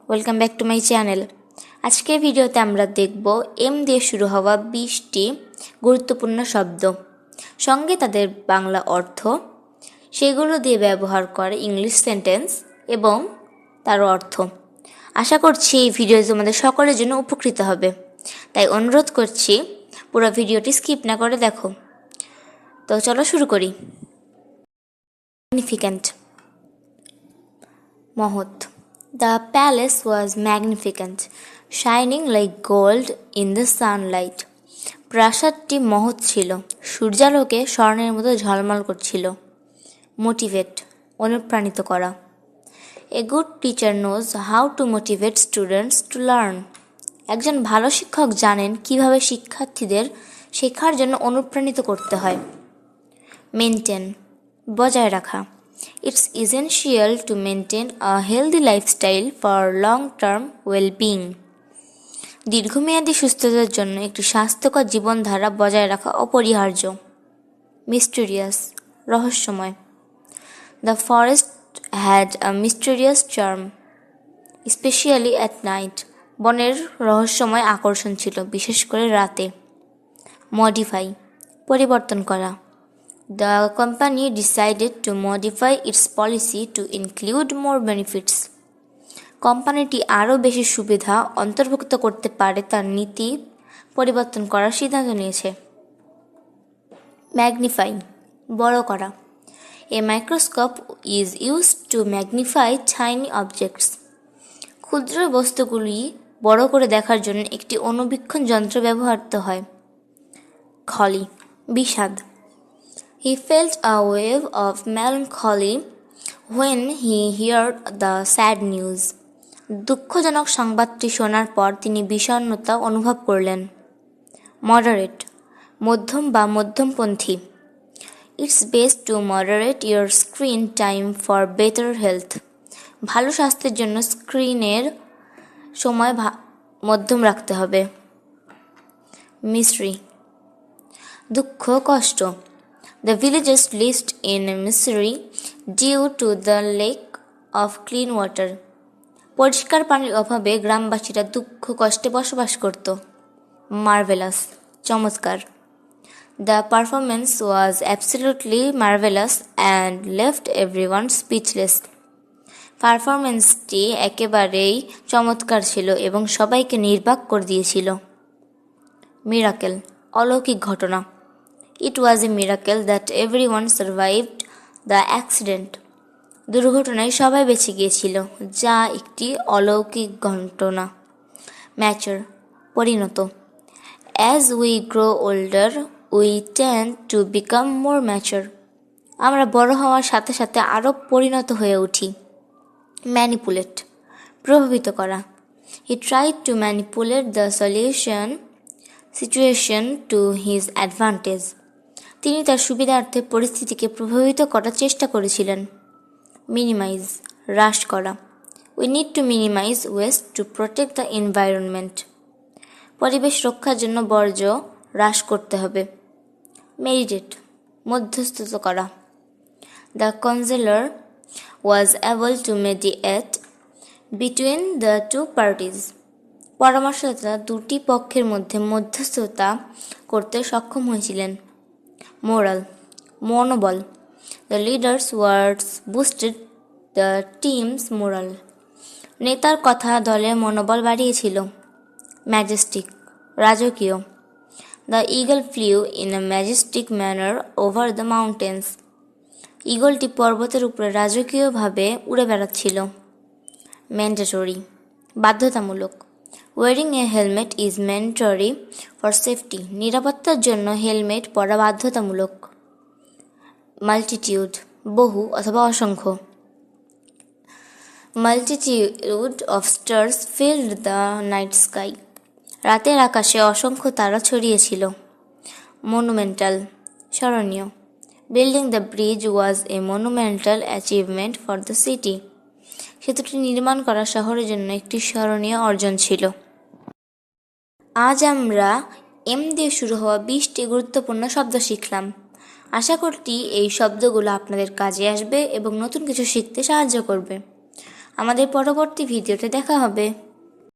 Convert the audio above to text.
Welcome back to my channel. আজকের ভিডিওতে আমরা দেখব এম দিয়ে শুরু হওয়া 20টি গুরুত্বপূর্ণ শব্দ, সঙ্গে তাদের বাংলা অর্থ, সেগুলো দিয়ে ব্যবহার করে ইংলিশ সেন্টেন্স এবং তার অর্থ। আশা করছি এই ভিডিও তোমাদের সকলের জন্য উপকৃত হবে, তাই অনুরোধ করছি পুরো ভিডিওটি স্কিপ না করে দেখো। তো চলো শুরু করি। ম্যাগনিফিকেন্ট, মহৎ। The palace was magnificent, shining like gold in the sunlight. প্রাসাদটি মহৎ ছিল, সূর্যালোকে স্বর্ণের মতো ঝলমল করছিল। মোটিভেট, অনুপ্রাণিত করা। A good teacher knows how to motivate students to learn. একজন ভালো শিক্ষক জানেন কিভাবে শিক্ষার্থীদের শেখার জন্য অনুপ্রাণিত করতে হয়। মেনটেন, বজায় রাখা। It's essential to maintain a healthy lifestyle for long-term well-being. দীর্ঘমেয়াদী সুস্থতার জন্য একটি স্বাস্থ্যকর জীবনধারা বজায় রাখা অপরিহার্য। মিস্টেরিয়াস, রহস্যময়। The forest had a mysterious charm, especially at night. বনের রহস্যময় আকর্ষণ ছিল, বিশেষ করে রাতে। মডিফাই, পরিবর্তন করা। The company decided to modify its policy to include more benefits. কোম্পানিটি আরও বেশি সুবিধা অন্তর্ভুক্ত করতে পারে তার নীতি পরিবর্তন করার সিদ্ধান্ত নিয়েছে। ম্যাগনিফাই, বড় করা। A microscope is used to magnify tiny objects. ক্ষুদ্র বস্তুগুলি বড় করে দেখার জন্য একটি অণুবীক্ষণ যন্ত্র ব্যবহৃত হয়। খলি, বিষাদ। He felt a wave of melancholy when he heard the sad news. দুঃখজনক সংবাদটি শোনার পর তিনি বিষণ্ণতা অনুভব করলেন। মডারেট, মধ্যম বা মধ্যমপন্থী। It's best to moderate your screen time for better health. ভালো স্বাস্থ্যের জন্য স্ক্রিনের সময় মধ্যম রাখতে হবে। মিস্ট্রি, দুঃখ, কষ্ট। The villagers lived in misery due to the lack of clean water. পরিষ্কার পানির অভাবে গ্রামবাসীরা দুঃখ কষ্টে বসবাস করত। মার্ভেলাস, চমৎকার। The performance was absolutely marvelous and left everyone speechless. পারফরম্যান্সটি একেবারেই চমৎকার ছিল এবং সবাইকে নির্বাক করে দিয়েছিল। মিরাকেল, অলৌকিক ঘটনা। It was a miracle that everyone survived the accident. দুর্ঘটনায় সবাই বেঁচে গিয়েছিল, যা একটি অলৌকিক ঘটনা। ম্যাচার, পরিণত। As we grow older, we tend to become more mature. আমরা বড় হওয়ার সাথে সাথে আরও পরিণত হয়ে উঠি। ম্যানিপুলেট, প্রভাবিত করা। He tried to manipulate the situation to his advantage. তিনি তার সুবিধার্থে পরিস্থিতিকে প্রভাবিত করার চেষ্টা করেছিলেন। মিনিমাইজ, হ্রাস করা। We need to minimize waste to protect the environment. পরিবেশ রক্ষার জন্য বর্জ্য হ্রাস করতে হবে। মেডিটেট, মধ্যস্থতা করা। The counsellor was able to mediate between the two parties. পরামর্শদাতা দুটি পক্ষের মধ্যে মধ্যস্থতা করতে সক্ষম হয়েছিলেন। মোরাল, মনোবল। The leader's words boosted the team's morale. নেতার কথা দলের মনোবল বাড়িয়েছিল। ম্যাজেস্টিক, রাজকীয়। The eagle flew in a majestic manner over the mountains. ঈগলটি পর্বতের উপরে রাজকীয়ভাবে উড়ে বেড়াচ্ছিল। ম্যান্ডেটরি, বাধ্যতামূলক। Wearing a helmet is mandatory for safety. নিরাপত্তার জন্য হেলমেট পরা বাধ্যতামূলক। মাল্টিটিউড, বহু অথবা অসংখ্য। Multitude of stars filled the night sky. রাতের আকাশে অসংখ্য তারা ছড়িয়েছিল। মনুমেন্টাল, স্মরণীয়। Building the bridge was a monumental achievement for the city. সেতুটি নির্মাণ করা শহরের জন্য একটি স্মরণীয় অর্জন ছিল। আজ আমরা এম দিয়ে শুরু হওয়া 20টি গুরুত্বপূর্ণ শব্দ শিখলাম। আশা করছি এই শব্দগুলো আপনাদের কাজে আসবে এবং নতুন কিছু শিখতে সাহায্য করবে। আমাদের পরবর্তী ভিডিওতে দেখা হবে।